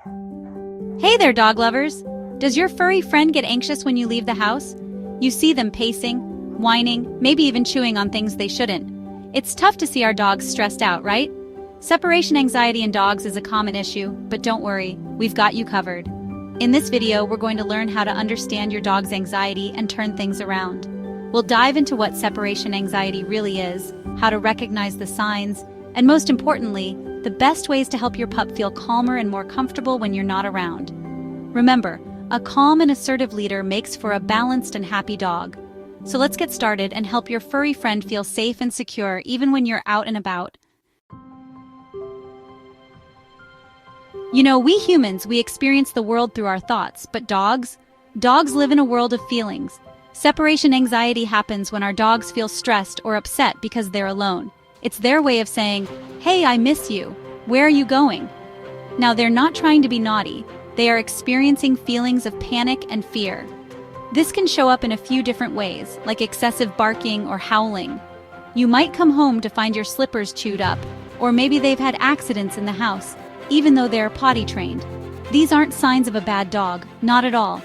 Hey there, dog lovers! Does your furry friend get anxious when you leave the house? You see them pacing, whining, maybe even chewing on things they shouldn't. It's tough to see our dogs stressed out, right? Separation anxiety in dogs is a common issue, but don't worry, we've got you covered. In this video, we're going to learn how to understand your dog's anxiety and turn things around. We'll dive into what separation anxiety really is, how to recognize the signs, and most importantly, the best ways to help your pup feel calmer and more comfortable when you're not around. Remember, a calm and assertive leader makes for a balanced and happy dog. So let's get started and help your furry friend feel safe and secure even when you're out and about. You know, we humans, we experience the world through our thoughts, but dogs live in a world of feelings. Separation anxiety happens when our dogs feel stressed or upset because they're alone. It's their way of saying, "Hey, I miss you. Where are you going?" Now, they're not trying to be naughty. They are experiencing feelings of panic and fear. This can show up in a few different ways, like excessive barking or howling. You might come home to find your slippers chewed up, or maybe they've had accidents in the house, even though they're potty trained. These aren't signs of a bad dog, not at all.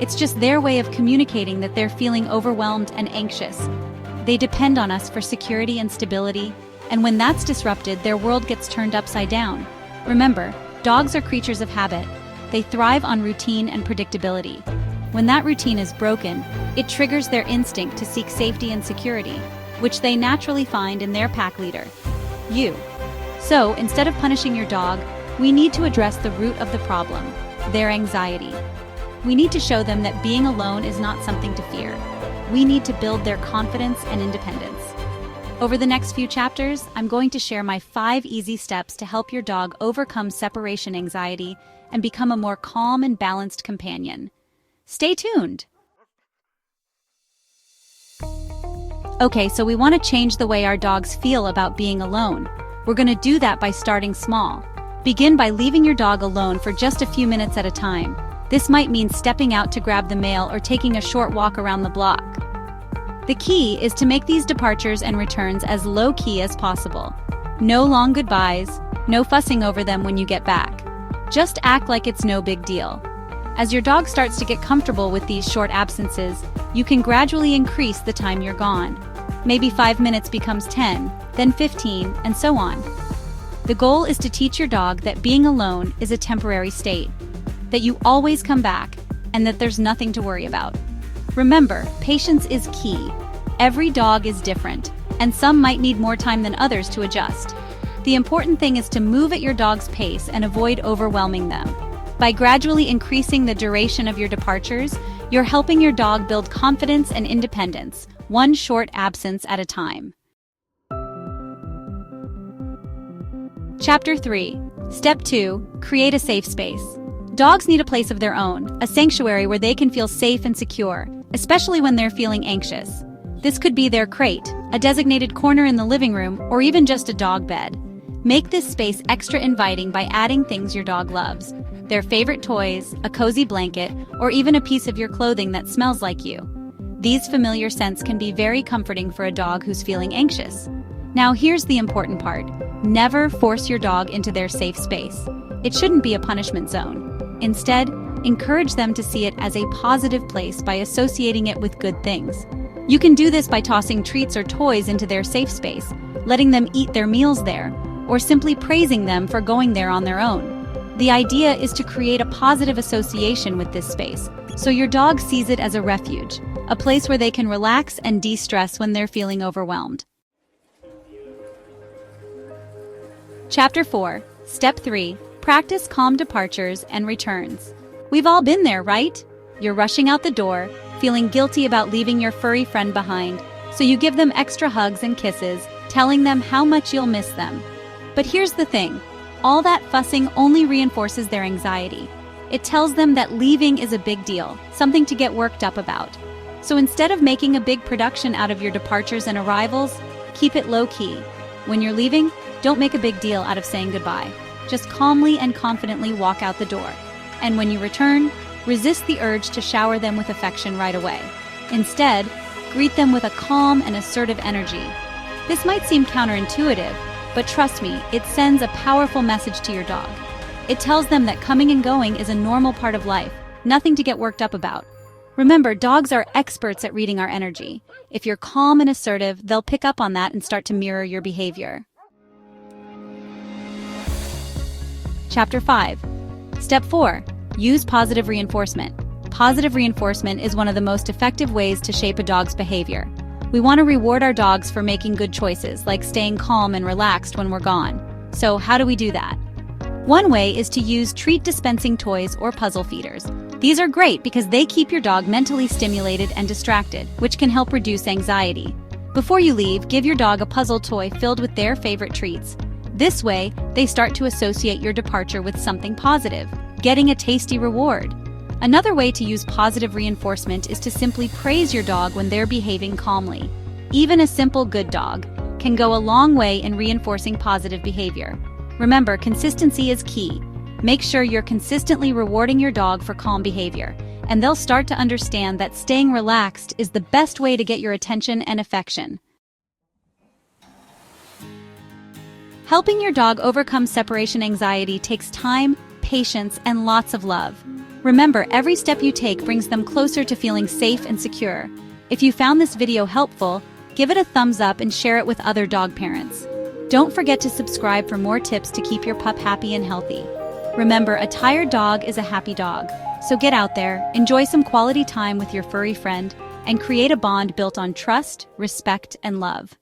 It's just their way of communicating that they're feeling overwhelmed and anxious. They depend on us for security and stability, and when that's disrupted, their world gets turned upside down. Remember, dogs are creatures of habit. They thrive on routine and predictability. When that routine is broken, it triggers their instinct to seek safety and security, which they naturally find in their pack leader, you. So, instead of punishing your dog, we need to address the root of the problem, their anxiety. We need to show them that being alone is not something to fear. We need to build their confidence and independence. Over the next few chapters, I'm going to share my 5 easy steps to help your dog overcome separation anxiety and become a more calm and balanced companion. Stay tuned! Okay, so we want to change the way our dogs feel about being alone. We're going to do that by starting small. Begin by leaving your dog alone for just a few minutes at a time. This might mean stepping out to grab the mail or taking a short walk around the block. The key is to make these departures and returns as low-key as possible. No long goodbyes, no fussing over them when you get back. Just act like it's no big deal. As your dog starts to get comfortable with these short absences, you can gradually increase the time you're gone. Maybe 5 minutes becomes 10, then 15, and so on. The goal is to teach your dog that being alone is a temporary state, that you always come back, and that there's nothing to worry about. Remember, patience is key. Every dog is different, and some might need more time than others to adjust. The important thing is to move at your dog's pace and avoid overwhelming them. By gradually increasing the duration of your departures, you're helping your dog build confidence and independence, one short absence at a time. Chapter 3. Step 2. Create a safe space. Dogs need a place of their own, a sanctuary where they can feel safe and secure, especially when they're feeling anxious. This could be their crate, a designated corner in the living room, or even just a dog bed. Make this space extra inviting by adding things your dog loves. Their favorite toys, a cozy blanket, or even a piece of your clothing that smells like you. These familiar scents can be very comforting for a dog who's feeling anxious. Now here's the important part. Never force your dog into their safe space. It shouldn't be a punishment zone. Instead, encourage them to see it as a positive place by associating it with good things. You can do this by tossing treats or toys into their safe space, letting them eat their meals there, or simply praising them for going there on their own. The idea is to create a positive association with this space, so your dog sees it as a refuge, a place where they can relax and de-stress when they're feeling overwhelmed. Chapter 4. Step 3. Practice calm departures and returns. We've all been there, right? You're rushing out the door, feeling guilty about leaving your furry friend behind, so you give them extra hugs and kisses, telling them how much you'll miss them. But here's the thing. All that fussing only reinforces their anxiety. It tells them that leaving is a big deal, something to get worked up about. So instead of making a big production out of your departures and arrivals, keep it low-key. When you're leaving, don't make a big deal out of saying goodbye. Just calmly and confidently walk out the door. And when you return, resist the urge to shower them with affection right away. Instead, greet them with a calm and assertive energy. This might seem counterintuitive, but trust me, it sends a powerful message to your dog. It tells them that coming and going is a normal part of life, nothing to get worked up about. Remember, dogs are experts at reading our energy. If you're calm and assertive, they'll pick up on that and start to mirror your behavior. Chapter 5. Step 4. Use positive reinforcement. Positive reinforcement is one of the most effective ways to shape a dog's behavior. We want to reward our dogs for making good choices, like staying calm and relaxed when we're gone. So how do we do that? One way is to use treat dispensing toys or puzzle feeders. These are great because they keep your dog mentally stimulated and distracted, which can help reduce anxiety. Before you leave, give your dog a puzzle toy filled with their favorite treats. This way, they start to associate your departure with something positive, getting a tasty reward. Another way to use positive reinforcement is to simply praise your dog when they're behaving calmly. Even a simple good dog can go a long way in reinforcing positive behavior. Remember, consistency is key. Make sure you're consistently rewarding your dog for calm behavior, and they'll start to understand that staying relaxed is the best way to get your attention and affection. Helping your dog overcome separation anxiety takes time, patience, and lots of love. Remember, every step you take brings them closer to feeling safe and secure. If you found this video helpful, give it a thumbs up and share it with other dog parents. Don't forget to subscribe for more tips to keep your pup happy and healthy. Remember, a tired dog is a happy dog. So get out there, enjoy some quality time with your furry friend, and create a bond built on trust, respect, and love.